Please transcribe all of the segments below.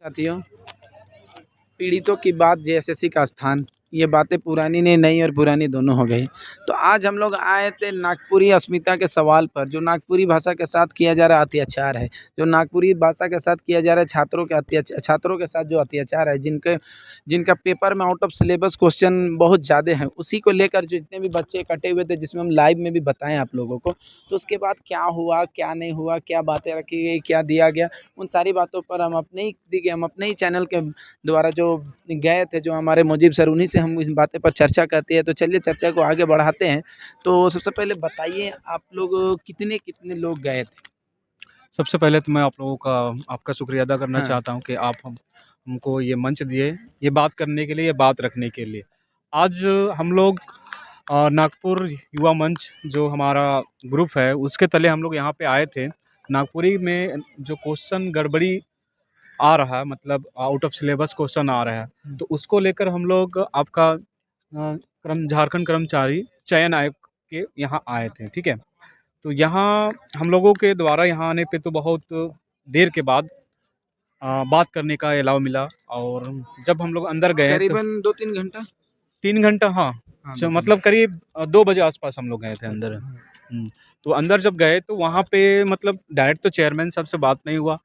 साथियों, पीड़ितों की बात जेएसएससी का स्थान, ये बातें पुरानी नहीं, नई और पुरानी दोनों हो गई। तो आज हम लोग आए थे नागपुरी अस्मिता के सवाल पर, जो नागपुरी भाषा के साथ किया जा रहा अत्याचार है, जो नागपुरी भाषा के साथ किया जा रहा है छात्रों के साथ जो अत्याचार है, जिनका पेपर में आउट ऑफ सिलेबस क्वेश्चन बहुत ज़्यादा है, उसी को लेकर जितने भी बच्चे इकट्ठे हुए थे, जिसमें हम लाइव में भी बताएं आप लोगों को। तो उसके बाद क्या हुआ, क्या नहीं हुआ, क्या बातें रखी गई, क्या दिया गया, उन सारी बातों पर हम अपने ही चैनल के द्वारा जो गए थे, जो हमारे मुजीब सर, उन्हीं से हम इस बातें पर चर्चा करते हैं। तो चलिए चर्चा को आगे बढ़ाते हैं। तो सबसे पहले बताइए, आप लोग कितने कितने लोग गए थे? सबसे पहले तो मैं आप लोगों का आपका शुक्रिया अदा करना हाँ। चाहता हूं कि आप हमको ये मंच दिए, ये बात करने के लिए, ये बात रखने के लिए। आज हम लोग नागपुर युवा मंच जो हमारा ग्रुप है, उसके तले हम लोग यहाँ पे आए थे। नागपुरी में जो क्वेश्चन गड़बड़ी आ रहा है, मतलब आउट ऑफ सिलेबस क्वेश्चन आ रहा है, तो उसको लेकर हम लोग आपका झारखंड कर्मचारी चयन आयोग के यहाँ आए थे। ठीक है, तो यहाँ हम लोगों के द्वारा यहाँ आने पे तो बहुत देर के बाद बात करने का अलाव मिला। और जब हम लोग अंदर गए तो करीबन 2-3 घंटा 3 घंटा, हाँ, हाँ, मतलब करीब 2 बजे आसपास हम लोग गए थे अंदर। तो अंदर जब गए तो वहाँ पे मतलब डायरेक्ट तो चेयरमैन साहब से बात नहीं हुआ।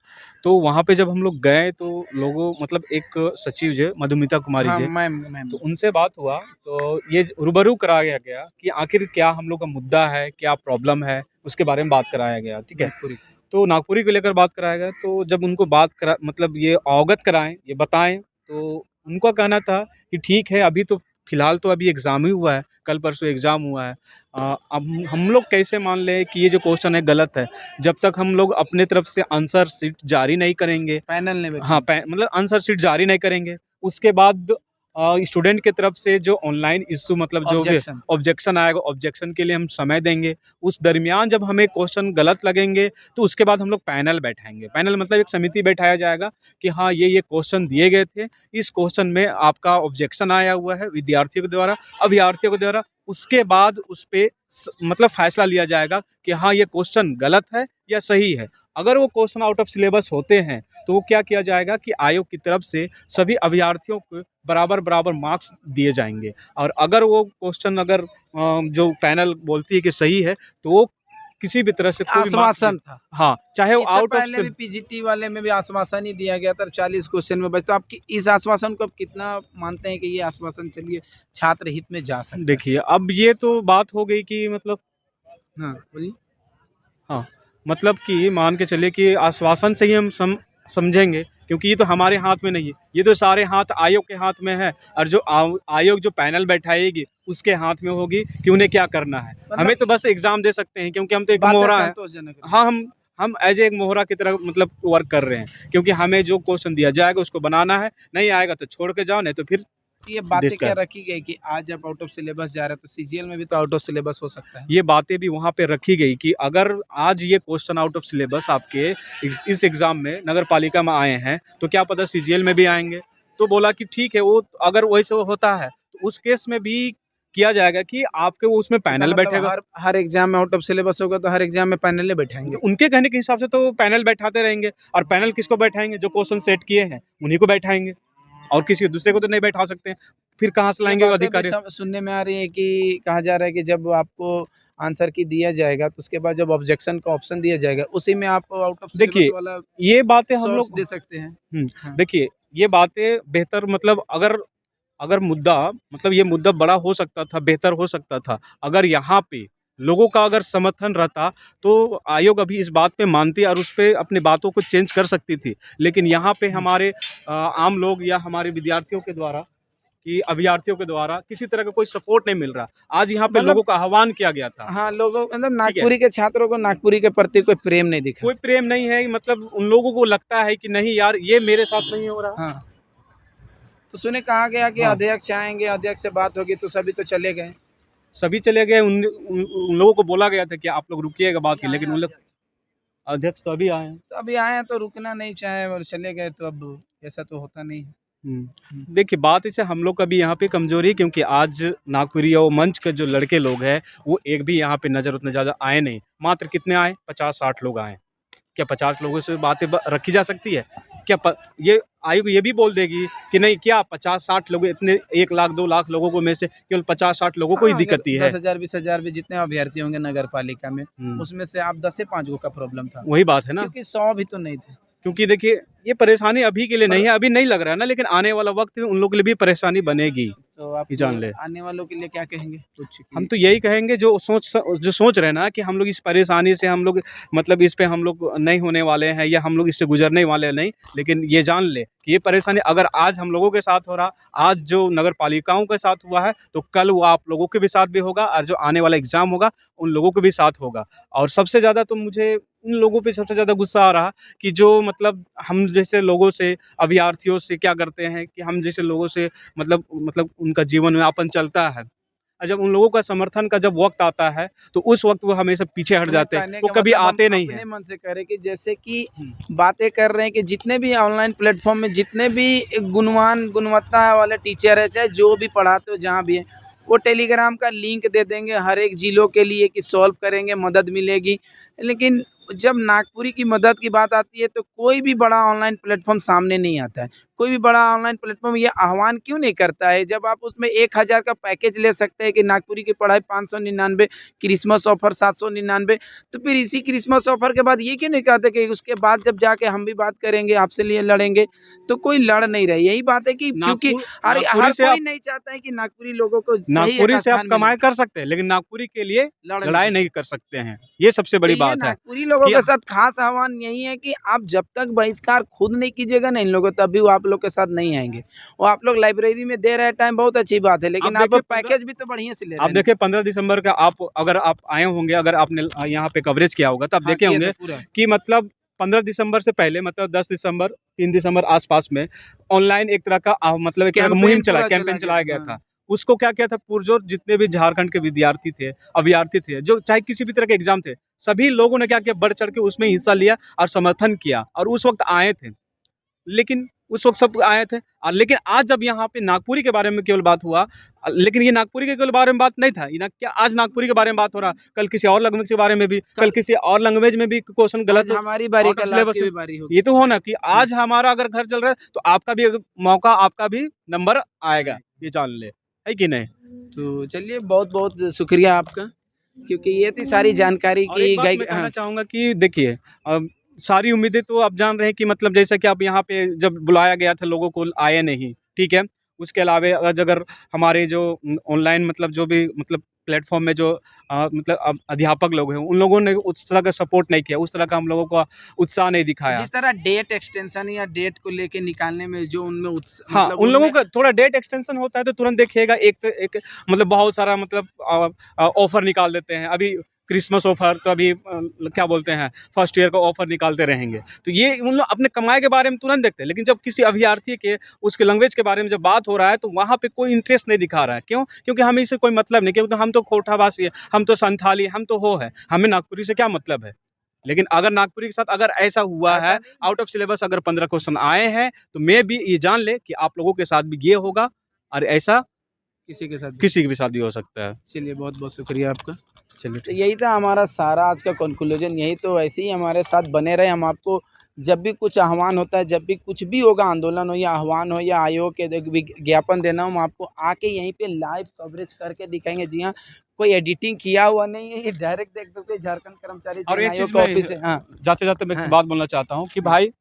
तो वहाँ पे जब हम लोग गए तो लोगों मतलब एक सचिव जी मधुमिता कुमारी हाँ, जी, मैम तो उनसे बात हुआ। तो ये रूबरू कराया गया कि आखिर क्या हम लोग का मुद्दा है, क्या प्रॉब्लम है, उसके बारे में बात कराया गया। ठीक है, तो नागपुरी को लेकर बात कराया गया। तो जब उनको बात करा मतलब ये अवगत कराएं, ये बताएं, तो उनका कहना था कि ठीक है, अभी तो फिलहाल तो अभी एग्ज़ाम ही हुआ है, कल परसों एग्ज़ाम हुआ है। अब हम लोग कैसे मान लें कि ये जो क्वेश्चन है गलत है, जब तक हम लोग अपने तरफ से आंसर शीट जारी नहीं करेंगे, पैनल ने हाँ, मतलब आंसर शीट जारी नहीं करेंगे, उसके बाद स्टूडेंट की तरफ से जो ऑनलाइन इशू मतलब जो भी ऑब्जेक्शन आएगा, ऑब्जेक्शन के लिए हम समय देंगे। उस दरमियान जब हमें क्वेश्चन गलत लगेंगे तो उसके बाद हम लोग पैनल बैठाएंगे। पैनल मतलब एक समिति बैठाया जाएगा कि हाँ, ये क्वेश्चन दिए गए थे, इस क्वेश्चन में आपका ऑब्जेक्शन आया हुआ है विद्यार्थियों के द्वारा, अभ्यर्थियों के द्वारा। उसके बाद उस पे मतलब फैसला लिया जाएगा कि हाँ, ये क्वेश्चन गलत है या सही है। अगर वो क्वेश्चन आउट ऑफ सिलेबस होते हैं तो वो क्या किया जाएगा कि आयोग की तरफ से सभी अभ्यर्थियों को बराबर मार्क्स दिए जाएंगे। और अगर वो क्वेश्चन अगर जो पैनल बोलती है कि सही है, तो वो किसी भी तरह से कोई आश्वासन था। हाँ, चाहे वो आउट ऑफ पहले भी पीजीटी वाले में भी आश्वासन ही दिया गया था 40 क्वेश्चन में बच। तो आपकी इस आश्वासन को आप कितना मानते हैं कि ये आश्वासन चलिए छात्र हित में जा सकता है? देखिए, अब ये तो बात हो गई कि मतलब हाँ, बोलिए। हाँ, मतलब कि मान के चलिए कि आश्वासन से ही हम समझेंगे, क्योंकि ये तो हमारे हाथ में नहीं है, ये तो सारे हाथ आयोग के हाथ में है। और जो आयोग जो पैनल बैठाएगी उसके हाथ में होगी कि उन्हें क्या करना है। हमें तो बस एग्जाम दे सकते हैं, क्योंकि हम तो एक मोहरा है। हाँ, हम एज एक मोहरा की तरह मतलब वर्क कर रहे हैं, क्योंकि हमें जो क्वेश्चन दिया जाएगा उसको बनाना है, नहीं आएगा तो छोड़ के जाओ, नहीं तो फिर ये बातें क्या रखी गई कि आज जब आउट ऑफ सिलेबस जा रहा है तो सीजीएल में भी तो आउट ऑफ सिलेबस हो सकता है? ये बातें भी वहाँ पे रखी गई कि अगर आज ये क्वेश्चन आउट ऑफ सिलेबस आपके इस एग्ज़ाम में नगर पालिका में आए हैं, तो क्या पता सीजीएल में भी आएंगे। तो बोला कि ठीक है, वो अगर वैसे होता है तो उस केस में भी किया जाएगा कि आपके वो उसमें पैनल बैठेगा। हर एग्जाम में आउट ऑफ सिलेबस होगा तो हर एग्जाम में पैनल बैठाएंगे। तो उनके कहने के हिसाब से तो पैनल बैठाते रहेंगे। और पैनल किसको बैठाएंगे? जो क्वेश्चन सेट किए हैं उन्हीं को बैठाएंगे, और किसी दूसरे को तो नहीं बैठा सकते हैं। फिर कहाँ से लाएंगे अधिकारी? सुनने में आ रही है कि कहा जा रहा है कि जब आपको आंसर की दिया जाएगा तो उसके बाद जब ऑब्जेक्शन का ऑप्शन दिया जाएगा उसी में आप आउट ऑफ सिलेबस वाला ये बातें हम लोग दे सकते हैं। हाँ। देखिए, ये बातें बेहतर मतलब अगर मुद्दा मतलब ये मुद्दा बड़ा हो सकता था, बेहतर हो सकता था, अगर यहाँ पे लोगों का अगर समर्थन रहता तो आयोग अभी इस बात पे मानती और उस पे अपनी बातों को चेंज कर सकती थी। लेकिन यहाँ पे हमारे आम लोग या हमारे विद्यार्थियों के द्वारा कि अभ्यर्थियों के द्वारा किसी तरह का कोई सपोर्ट नहीं मिल रहा। आज यहाँ पे लोगों का आह्वान किया गया था। हाँ, लोगों मतलब नागपुरी के छात्रों को नागपुरी के प्रति कोई प्रेम नहीं दिखा, कोई प्रेम नहीं है। मतलब उन लोगों को लगता है कि नहीं यार, ये मेरे साथ नहीं हो रहा। हाँ। तो सुने कहा गया कि अध्यक्ष आएंगे, अध्यक्ष से बात होगी, तो सभी तो चले गए। सभी चले गए। उन लोगों को बोला गया था कि आप लोग रुकिएगा बात की, लेकिन उन लोग अध्यक्ष तो अभी आए हैं। तो अभी आए हैं तो रुकना नहीं चाहे और चले गए, तो अब ऐसा तो होता नहीं है। देखिए, बात इसे हम लोग का भी यहाँ पे कमजोरी है, क्योंकि आज नागपुरी और मंच के जो लड़के लोग हैं वो एक भी यहाँ पे नज़र उतने ज़्यादा आए नहीं। मात्र कितने आए? 50-60 लोग आए। क्या 50 लोगों से बातें रखी जा सकती है? ये आयोग ये भी बोल देगी कि नहीं क्या 50-60 लोग इतने 1 लाख 2 लाख लोगों को में से केवल 50-60 लोगों को ही दिक्कत ही है। 10,000 20,000 भी जितने अभ्यर्थी होंगे नगर पालिका में, हम्म, उसमें से आप 10 से 5 गो का प्रॉब्लम था, वही बात है ना, क्योंकि 100 भी तो नहीं थे। क्योंकि देखिए ये परेशानी अभी के लिए नहीं है, अभी नहीं लग रहा है ना, लेकिन आने वाला वक्त में उन लोगों के लिए भी परेशानी बनेगी। तो आप ये जान ले। आने वालों के लिए क्या कहेंगे कुछ हम तो यही कहेंगे जो सोच रहे हैं ना कि हम लोग इस परेशानी से हम लोग मतलब इस पे हम लोग नहीं होने वाले हैं या हम लोग इससे गुजरने वाले नहीं, लेकिन ये जान ले कि ये परेशानी अगर आज हम लोगों के साथ हो रहा, आज जो नगर पालिकाओं के साथ हुआ है, तो कल वो आप लोगों के भी साथ भी होगा, और जो आने वाला एग्जाम होगा उन लोगों के भी साथ होगा। और सबसे ज़्यादा तो मुझे उन लोगों पे सबसे ज़्यादा गुस्सा आ रहा कि जो मतलब हम जैसे लोगों से, अभ्यर्थियों से क्या करते हैं कि हम जैसे लोगों से मतलब उनका जीवन यापन चलता है, और जब उन लोगों का समर्थन का जब वक्त आता है तो उस वक्त वो हमेशा पीछे हट जाते हैं, वो कभी आते नहीं हैं। अपने मन से करें कि जैसे कि बातें कर रहे हैं कि जितने भी ऑनलाइन प्लेटफॉर्म में जितने भी गुणवत्ता वाले टीचर है, चाहे जो भी पढ़ाते हो जहाँ भी है, वो टेलीग्राम का लिंक दे देंगे हर एक जिलों के लिए कि सॉल्व करेंगे, मदद मिलेगी। लेकिन जब नागपुरी की मदद की बात आती है तो कोई भी बड़ा ऑनलाइन प्लेटफॉर्म सामने नहीं आता है। कोई भी बड़ा ऑनलाइन प्लेटफॉर्म ये आह्वान क्यों नहीं करता है, जब आप उसमें 1000 का पैकेज ले सकते हैं कि नागपुरी की पढ़ाई 599, क्रिसमस ऑफर 799, तो फिर इसी क्रिसमस ऑफर के बाद ये क्यों नहीं कहते कि उसके बाद जब जाके हम भी बात करेंगे, आपसे लिए लड़ेंगे, तो कोई लड़ नहीं रही। यही बात है कि क्योंकि हर कोई नहीं चाहता है कि नागपुरी लोगों को नागपुरी से आप कमाई कर सकते हैं, लेकिन नागपुरी के लिए लड़ाई नहीं कर सकते हैं, ये सबसे बड़ी बात है। नागपुरी लोगों के साथ खास आह्वान यही है कि आप जब तक बहिष्कार खुद नहीं कीजिएगा ना इन लोगों, तभी वो आप लोग के साथ नहीं आएंगे। वो आप लोग लाइब्रेरी में दे रहे टाइम बहुत अच्छी बात है, लेकिन आप पैकेज भी तो बढ़िया से ले रहे हैं। आप देखिए 15 दिसंबर का अगर आप आए होंगे, अगर आपने यहाँ पे कवरेज किया होगा, तब देखे होंगे कि मतलब 15 दिसंबर से पहले मतलब 10 दिसंबर 3 दिसंबर आसपास में ऑनलाइन एक तरह का मतलब एक तरह का मुहिम कैंपेन चलाया गया था। उसको क्या किया था, पुरजोर जितने भी झारखंड के विद्यार्थी थे, अभ्यर्थी थे, जो चाहे किसी भी तरह के एग्जाम थे, सभी लोगों ने क्या किया, बढ़ चढ़ के उसमें हिस्सा लिया और समर्थन किया, और उस वक्त आए थे। लेकिन उस वक्त सब आए थे, लेकिन आज जब यहाँ पे नागपुरी के बारे में केवल बात हुआ, लेकिन ये नागपुरी के केवल बारे में बात नहीं था, क्या आज नागपुरी के बारे में बात हो रहा, कल किसी और लैंग्वेज के बारे में भी, कल किसी और लैंग्वेज में भी क्वेश्चन गलत, हमारी बारी का सिलेबस होगी। ये तो हो ना कि आज हमारा अगर घर चल रहा है तो आपका भी मौका, आपका भी नंबर आएगा, ये जान ले, है कि नहीं। तो चलिए, बहुत बहुत शुक्रिया आपका, क्योंकि ये थी सारी जानकारी की गई। कहना चाहूँगा कि देखिए, सारी उम्मीदें तो आप जान रहे हैं कि मतलब जैसा कि आप यहाँ पे जब बुलाया गया था लोगों को आए नहीं, ठीक है। उसके अलावा अगर हमारे जो ऑनलाइन मतलब जो भी मतलब प्लेटफॉर्म में जो मतलब अध्यापक लोग हैं, उन लोगों ने उस तरह का सपोर्ट नहीं किया, उस तरह का हम लोगों को उत्साह नहीं दिखाया। जिस तरह डेट एक्सटेंशन या डेट को लेके निकालने में जो उनमें हाँ, मतलब उन लोगों का थोड़ा डेट एक्सटेंशन होता है तो तुरंत देखिएगा एक मतलब बहुत सारा मतलब ऑफर निकाल देते हैं। अभी क्रिसमस ऑफर, तो अभी क्या बोलते हैं, फर्स्ट ईयर का ऑफर निकालते रहेंगे। तो ये उन लोग अपने कमाई के बारे में तुरंत देखते हैं, लेकिन जब किसी अभ्यर्थी के उसके लैंग्वेज के बारे में जब बात हो रहा है तो वहाँ पे कोई इंटरेस्ट नहीं दिखा रहा है। क्यों? क्योंकि हमें इससे कोई मतलब नहीं, क्योंकि हम तो कोठावासी है, हम तो संथाली, हम तो हो है, हमें नागपुरी से क्या मतलब है। लेकिन अगर नागपुरी के साथ अगर ऐसा हुआ है, आउट ऑफ सिलेबस अगर 15 क्वेश्चन आए हैं, तो मैं भी ये जान ले कि आप लोगों के साथ भी ये होगा, और ऐसा किसी के भी साथ भी हो सकता है। चलिए, बहुत बहुत शुक्रिया आपका। चलिए, तो यही था हमारा सारा आज का कंक्लूजन। यही तो ऐसे ही हमारे साथ बने रहे। हम आपको जब भी कुछ आह्वान होता है, जब भी कुछ भी होगा, आंदोलन हो या आह्वान हो या आयोग के विज्ञापन देना हो, हम आपको आके यहीं पे लाइव कवरेज करके दिखाएंगे। जी हाँ, कोई एडिटिंग किया हुआ नहीं है, ये डायरेक्ट देख सकते हैं झारखंड कर्मचारी और एक आयोग चीज का ऑफिस है। हाँ, जाते जाते मैं एक बात बोलना चाहता हूँ कि भाई,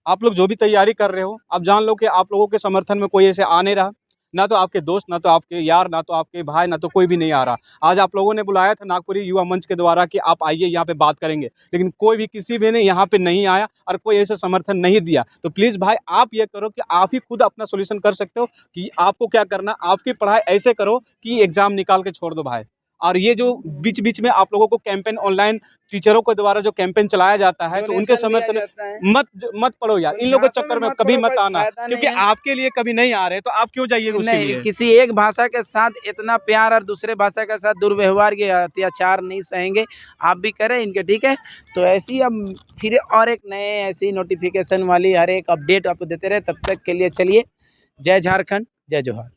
आप लोग जो भी तैयारी कर रहे हो, आप जान लो कि आप लोगों के समर्थन में कोई ऐसे आ नहीं रहा, ना तो आपके दोस्त, ना तो आपके यार, ना तो आपके भाई, ना तो कोई भी नहीं आ रहा। आज आप लोगों ने बुलाया था नागपुरी युवा मंच के द्वारा कि आप आइए यहाँ पे बात करेंगे, लेकिन कोई भी किसी भी ने यहाँ पे नहीं आया और कोई ऐसा समर्थन नहीं दिया। तो प्लीज़ भाई, आप ये करो कि आप ही खुद अपना सोल्यूशन कर सकते हो कि आपको क्या करना। आपकी पढ़ाई ऐसे करो कि एग्जाम निकाल के छोड़ दो भाई। और ये जो बीच बीच में आप लोगों को कैंपेन ऑनलाइन टीचरों के द्वारा जो कैंपेन चलाया जाता है, तो उनके समर्थन मत पढ़ो यार, इन लोगों के चक्कर में कभी मत आना, क्योंकि आपके लिए कभी नहीं आ रहे, तो आप क्यों जाइए उसके लिए। किसी एक भाषा के साथ इतना प्यार और दूसरे भाषा के साथ दुर्व्यवहार, ये अत्याचार नहीं सहेंगे। आप भी करें इनके, ठीक है। तो ऐसी अब फिर और एक नए ऐसी नोटिफिकेशन वाली हर एक अपडेट आपको देते रहे। तब तक के लिए चलिए, जय झारखंड, जय जोहार।